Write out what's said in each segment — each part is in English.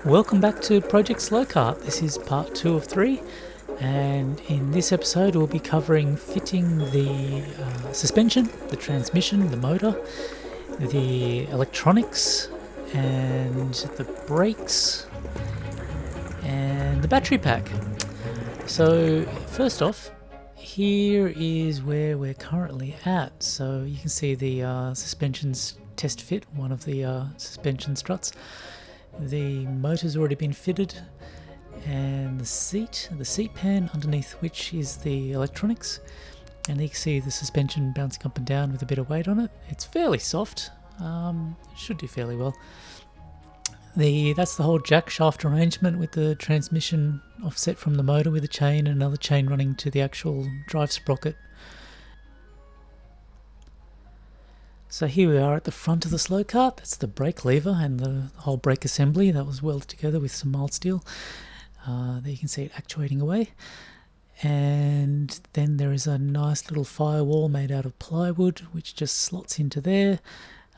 Welcome back to Project SloKart. This is part 2 of 3, and in this episode we'll be covering fitting the suspension, the transmission, the motor, the electronics, and the brakes, and the battery pack. So first off, here is where we're currently at. So you can see the suspension's test fit, one of the suspension struts. The motor's already been fitted, and the seat pan underneath which is the electronics, and you can see the suspension bouncing up and down with a bit of weight on it. It's fairly soft, should do fairly well. That's the whole jack shaft arrangement with the transmission offset from the motor with a chain and another chain running to the actual drive sprocket. So here we are at the front of the SloKart. That's the brake lever and the whole brake assembly that was welded together with some mild steel. There you can see it actuating away. And then there is a nice little firewall made out of plywood which just slots into there.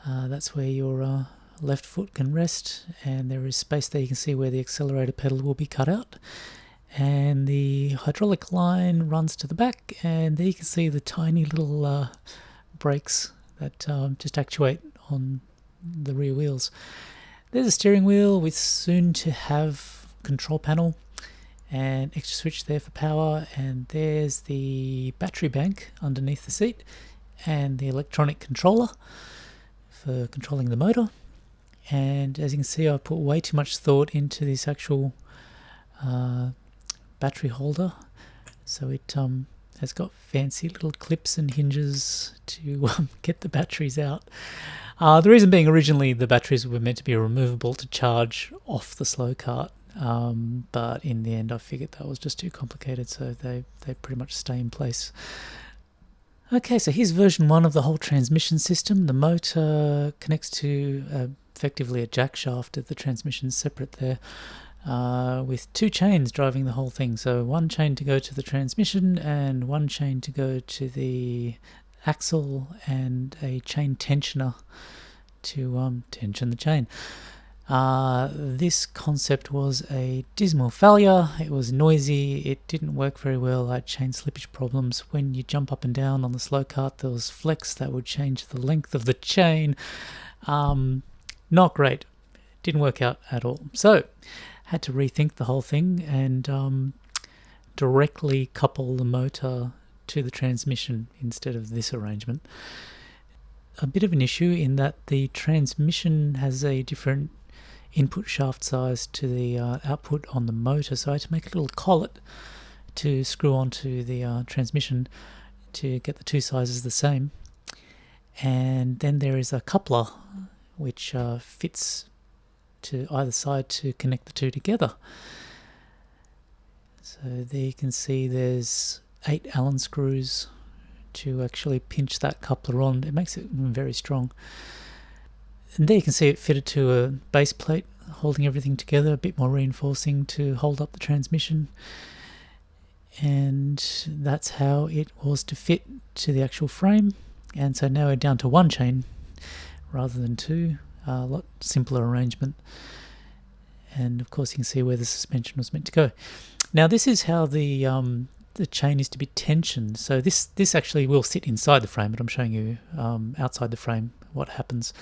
That's where your left foot can rest, and there is space there. You can see where the accelerator pedal will be cut out. And the hydraulic line runs to the back, and there you can see the tiny little brakes that just actuate on the rear wheels. There's a steering wheel with soon to have control panel and extra switch there for power, and there's the battery bank underneath the seat and the electronic controller for controlling the motor. And as you can see, I put way too much thought into this actual battery holder, so it has got fancy little clips and hinges to get the batteries out. The reason being, originally the batteries were meant to be removable to charge off the SloKart, but in the end I figured that was just too complicated, so they pretty much stay in place. Okay, so here's version 1 of the whole transmission system. The motor connects to effectively a jack shaft. The transmission's separate there, with 2 chains driving the whole thing. So one chain to go to the transmission and one chain to go to the axle, and a chain tensioner to tension the chain. This concept was a dismal failure. It was noisy, it didn't work very well. I had chain slippage problems. When you jump up and down on the SloKart, there was flex that would change the length of the chain. Not great. Didn't work out at all. So had to rethink the whole thing and directly couple the motor to the transmission instead of this arrangement. A bit of an issue in that the transmission has a different input shaft size to the output on the motor, so I had to make a little collet to screw onto the transmission to get the 2 sizes the same. And then there is a coupler which fits to either side to connect the 2 together. So there you can see there's 8 Allen screws to actually pinch that coupler on. It makes it very strong. And there you can see it fitted to a base plate holding everything together, a bit more reinforcing to hold up the transmission. And that's how it was to fit to the actual frame. And so now we're down to 1 chain rather than 2. A lot simpler arrangement. And of course you can see where the suspension was meant to go. Now this is how the chain is to be tensioned. So this actually will sit inside the frame, but I'm showing you outside the frame what happens.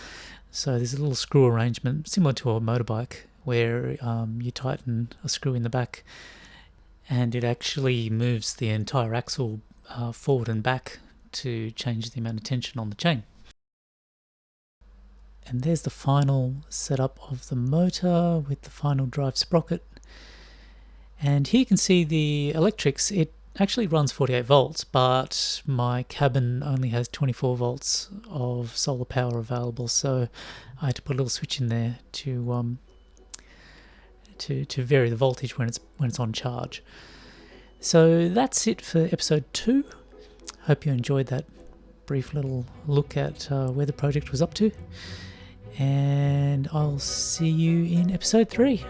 So there's a little screw arrangement similar to a motorbike where you tighten a screw in the back, and it actually moves the entire axle forward and back to change the amount of tension on the chain. And there's the final setup of the motor with the final drive sprocket. And here you can see the electrics. It actually runs 48 volts, but my cabin only has 24 volts of solar power available, so I had to put a little switch in there to vary the voltage when it's on charge. So that's it for episode 2. Hope you enjoyed that brief little look at where the project was up to, and I'll see you in episode 3.